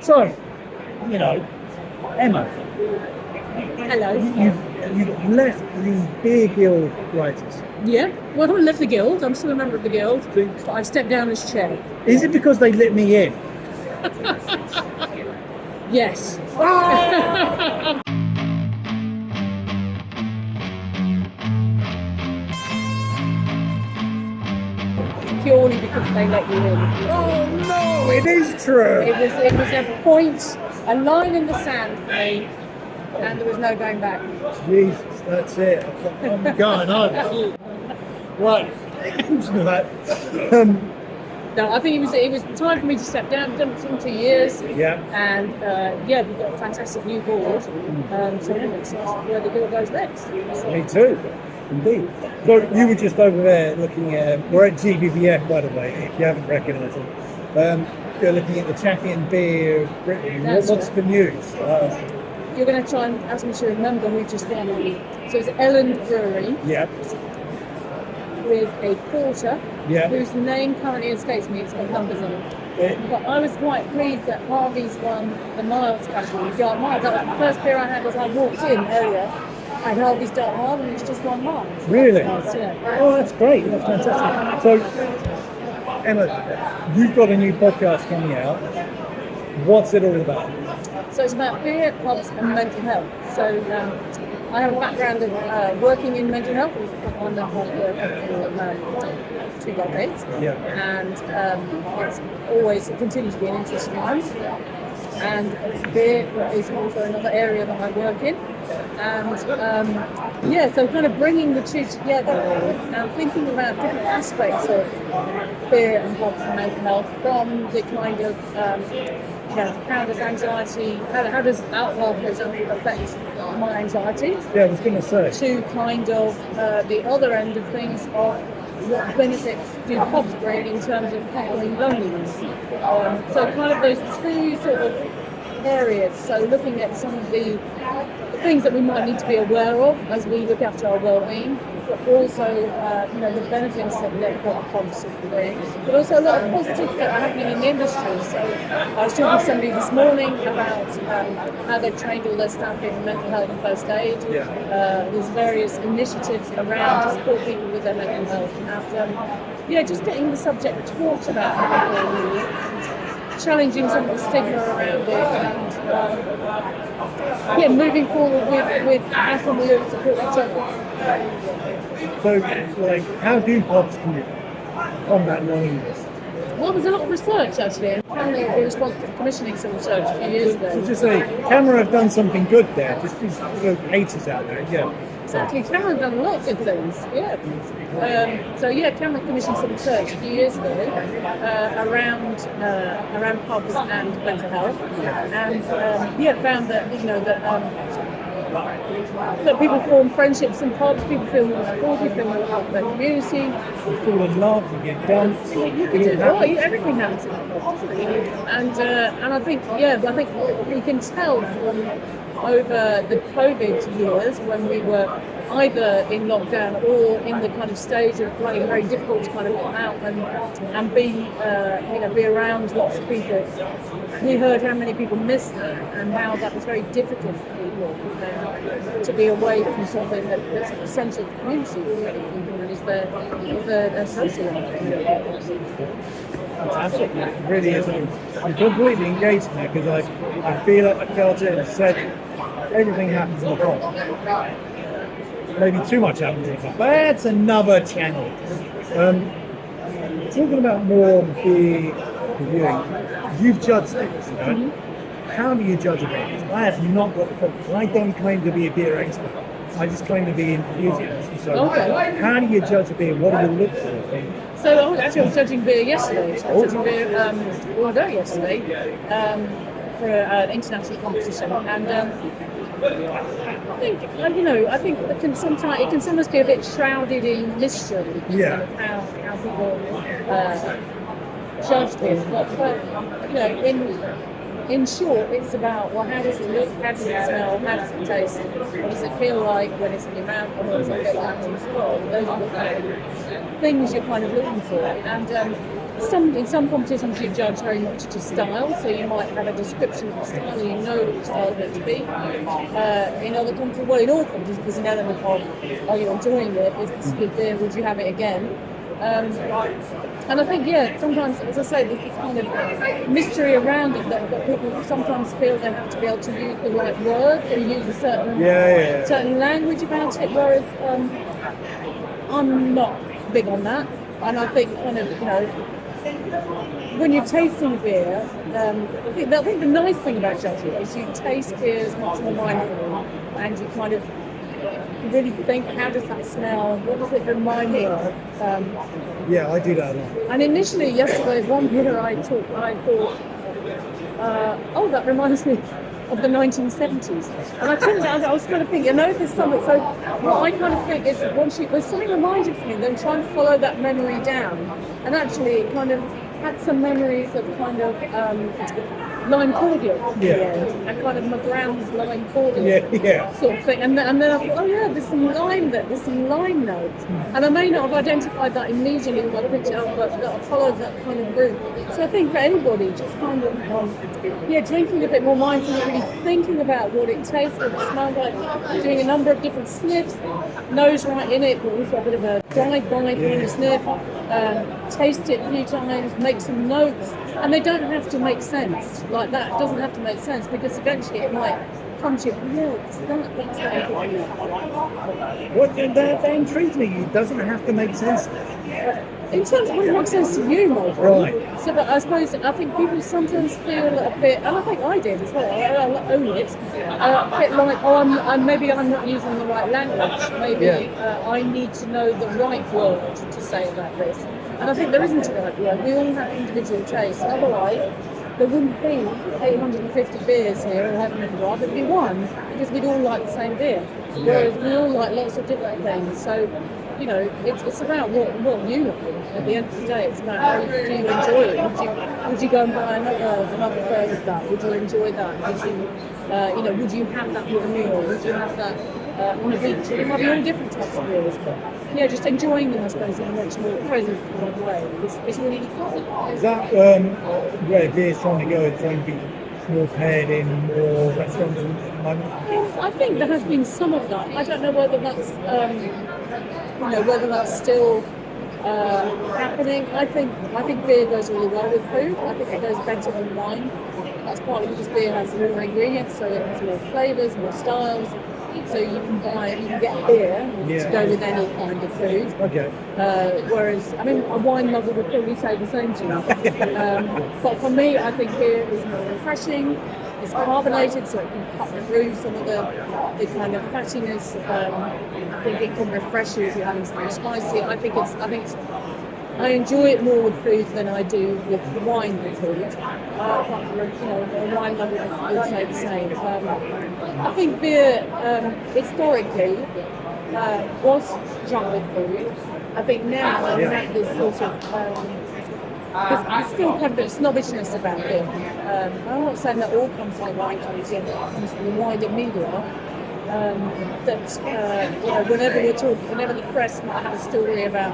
So, Emma, Hello. you've left the beer guild writers. Yeah. Well, I haven't left the guild. I'm still a member of the guild, but I've stepped down as chair. Is it because they let me in? Yes. Purely because they let you in. Oh no, it is true. It was a point, a line in the sand for me, and there was no going back. Jesus, that's it. I'm going home. Right. No, I think it was time for me to step down. I've done it for 2 years. Yeah. And we've got a fantastic new board. So I'm excited where the guild goes next. So. Me too. Indeed. So you were just over there looking at, we're at GBBF by the way, if you haven't recognised it. You're looking at the champion beer of Britain. What's the news? You're going to try and ask me to remember who just won. So it's Ellen Brewery. Yeah. With a porter, yeah. Whose name currently escapes me. It's got numbers on it. But I was quite pleased that Harvey's won the miles category. Dark Miles. That was the first beer I had as I walked in earlier. I had Harvey's Dark Miles and it's just won miles. Really? Yeah. Oh, that's great. That's fantastic. So, Emma, you've got a new podcast coming out. What's it all about? So it's about beer, pubs, and mental health. So I have a background of working in mental health. On the whole work for 2 decades. Yeah. And it continues to be an interest of mine. And beer is also another area that I work in. And so kind of bringing the two together and thinking about different aspects of beer and pubs and mental health from the kind of how does anxiety, how does alcohol, for example, affect my anxiety? Yeah, I was going to say. To kind of the other end of things of what benefits do pubs bring in terms of tackling loneliness. So kind of those two sort of areas. So looking at some of the things that we might need to be aware of as we look after our well-being, but also the benefits that pubs bring, but also a lot of positives that are happening in the industry. So I was talking to somebody this morning about how they've trained all their staff in mental health and first aid. Yeah. There's various initiatives around to support people with their mental health, and just getting the subject talked about, challenging some of the stigma around it, and moving forward with how can we all support each other. So, how do pubs combat loneliness? Well, there's a lot of research actually, and Camera were responsible for commissioning some research a few years ago. So just say, Camera have done something good there, just these haters out there, yeah. Exactly, Camera have done a lot of good things, yeah. Camera commissioned some research a few years ago around pubs and mental health, and found that that people form friendships in pubs, people feel more supported, feel more part of their community. You fall in love, you get dumped. Everything happens in pubs, doesn't it? And I think you can tell from over the COVID years when we were either in lockdown or in the kind of stage of finding it very difficult to kind of come out and be around lots of people. We heard how many people missed that and how that was very difficult for people to be away from something that's essential to the community, and is their social life. Fantastic, it really is. I'm completely engaged in that because I felt it and said everything happens in the pub. Maybe too much happens in the pub, but that's another channel. Talking about more beer reviewing, you've judged things, you know? Mm-hmm. How do you judge a beer? I have not got the focus. I don't claim to be a beer expert. I just claim to be an enthusiast. So how do you judge a beer? What do you look for? So I was judging beer yesterday. I was judging beer yesterday for an international competition, and I think it can sometimes be a bit shrouded in mystery. Yeah. Kind of how people judge this, but in short, it's about, well, how does it look, how does it smell, how does it taste, what does it feel like when it's in your mouth, and what does it feel like in your swallow? Those are the kind of things you're kind of looking for. And in some competitions you judge very much to style, so you might have a description of the style and you know what style it to be. In other competitions, well, in all competitions, there's an element of, are you enjoying it? Is this good beer? Would you have it again? And I think, sometimes, as I say, there's this kind of mystery around it that people sometimes feel they have to be able to use the right words or use a certain language about it, whereas I'm not big on that. And I think kind of, when you're tasting beer, I think the nice thing about judging is you taste beers much more mindfully, and you kind of really think, how does that smell? What does it remind me of? I do that a lot. And initially, yesterday, one beer I thought, that reminds me of the 1970s. And I was kind of thinking, there's something. So what I kind of think is, when something reminds me, then try and follow that memory down. And actually, it kind of had some memories of kind of lime cordial at the end, and kind of McGround's lime cordial sort of thing. And then I thought, there's some lime notes. And I may not have identified that immediately when I picked it up, but I followed that kind of route. So I think for anybody, just kind of, drinking a bit more mindfully, really thinking about what it tastes, what it smells like, doing a number of different sniffs, nose right in it, but also a bit of a drive by kind of sniff, taste it a few times, make some notes, and they don't have to make sense. Like that, it doesn't have to make sense, because eventually it might come to you, that's that. That intrigues me. It doesn't have to make sense. In terms of what makes sense to you, Michael. Right. So, but I think people sometimes feel a bit, and I think I did as well, I'll own it, a bit like, maybe I'm not using the right language, maybe I need to know the right word to say about this. And I think there isn't a right word. We all have individual tastes. Otherwise, there wouldn't be 850 beers here, or however many there are, there'd be one, because we'd all like the same beer. Whereas we all like lots of different things. So, it's about what you like. At the end of the day, it's about how do you enjoy it. Would you go and buy another third of that? Would you enjoy that? Would you have that with a meal? Would you have that on a beach? It might be all different types of beers, but just enjoying them, I suppose, in a much more present kind of way. It's really fun. Is that where beer's trying to go? It's trying to be more paired in more restaurants at the moment? I think there has been some of that. I don't know whether that's still happening. I think beer goes really well with food. I think it goes better than wine. That's partly because beer has more ingredients, so it has more flavours, more styles. So you can get beer to go with any kind of food. Okay. Whereas, a wine lover would probably say the same to you. But for me, I think beer is more refreshing. It's carbonated, so it can cut through some of the kind of fattiness. I think it can refresh you if you're having something spicy. I enjoy it more with food than I do with wine with food. A wine lover would say the same. I think beer, historically, was drunk with food. I think now we have this sort of, there's still kind of a bit of snobbishness about beer. I'm not saying that all comes from the wine culture, it comes from the wider media. Whenever the press might have a story about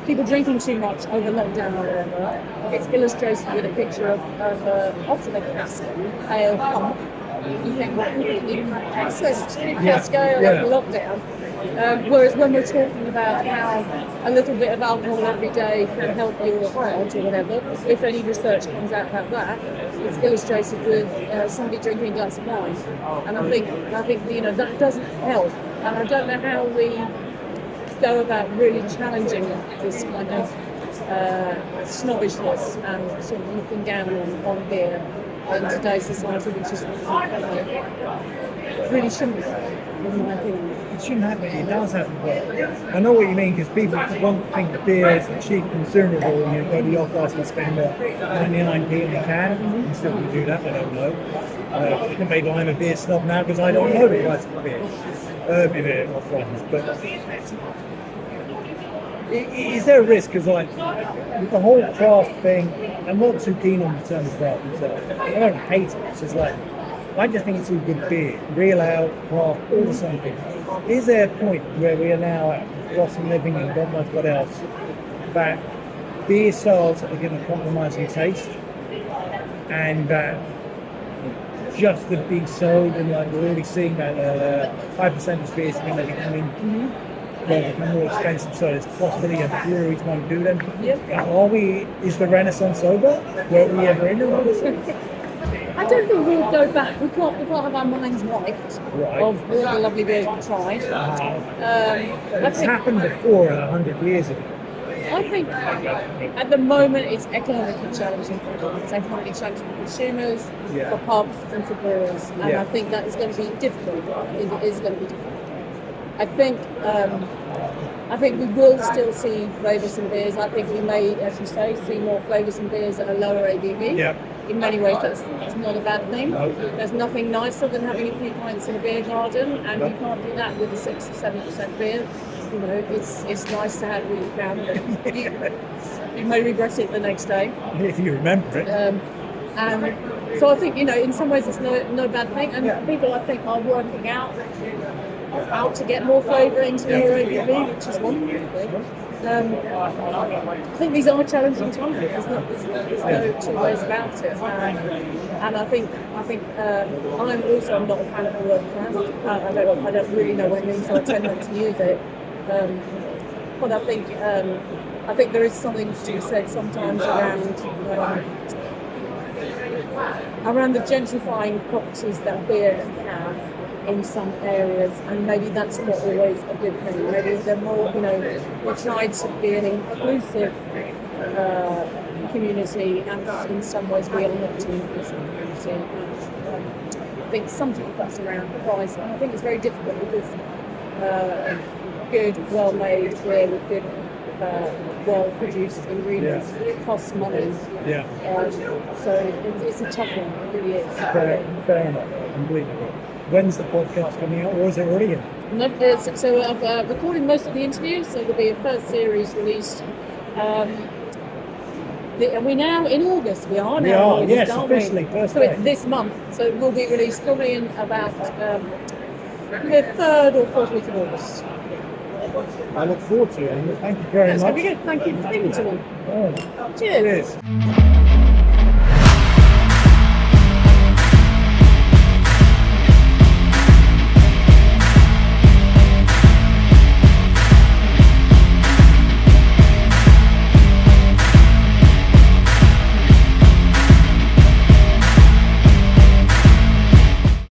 people drinking too much over lockdown or whatever, it's illustrated with a picture of often a cask ale pump. You think, you have access to cask ale over lockdown. Whereas when we're talking about how a little bit of alcohol every day can help your heart or whatever, if any research comes out about that, it's illustrated with somebody drinking a glass of wine. And I think that doesn't help. And I don't know how we go about really challenging this kind of snobbishness and sort of looking down on beer in today's society, which is really shouldn't be, in my opinion. It shouldn't happen. It does happen. But I know what you mean, because people won't think that beer is a cheap consumable. You go to the off-ice and spend 99p in a can, and still you do that, I don't know. Maybe I'm a beer snob now because I don't know the price of beer. Maybe off-ice, but is there a risk? Because with the whole craft thing, I'm not too keen on the term craft myself. I don't hate it. It's just I just think it's all good beer, real ale, craft, all the same thing. Is there a point where we are now at loss of living and God knows what else, that beer styles are going to compromise in taste, and that just to be sold, and like we're already seeing that high percentage beers are going to be coming. They'll become more expensive, so there's a possibility of breweries won't do them. Is the Renaissance over? Were we ever in the Renaissance? I don't think we'll go back. We can't have our minds right of all the lovely beers we tried. It's happened before 100 years ago. I think at the moment it's economically challenging for us. It's economically challenging for consumers, for pubs and for brewers. And I think that is going to be difficult. I think it is going to be difficult. I think we will still see flavoursome beers. I think we may, as you say, see more flavoursome beers at a lower ABV. Yeah. In many ways, that's not a bad thing. No. There's nothing nicer than having a few pints in a beer garden, and you can't do that with a 6 or 7% beer. You know, it's nice to have what you can. You may regret it the next day. If you remember it. And so I think, in some ways it's no bad thing. And people, I think, are working out to get more flavourings in your ABV, which is wonderful. I think these are challenging times. There's no two ways about it. And I think I'm also not a fan of the word craft. I don't really know what it means, so I tend not to use it. But I think there is something to be said sometimes around the gentrifying properties that beer can have in some areas, and maybe that's not always a good thing. Maybe they're more, we tried to be an inclusive community, and in some ways we are not an inclusive community. I think sometimes that's around price, and I think it's very difficult because good, well-made beer with good, well-produced ingredients costs money. So it's a tough one, it really is. Fair enough, unbelievable. When's the podcast coming out, or is it already in? No, so I'm recording most of the interviews, so there'll be a first series released. Are we now in August? We are now. We are, yes, officially. First so day. It's this month, so it will be released probably in about the 3rd or 4th week of August. I look forward to it, and thank you very much. That's very good. Thank you for speaking to me. Oh. Cheers.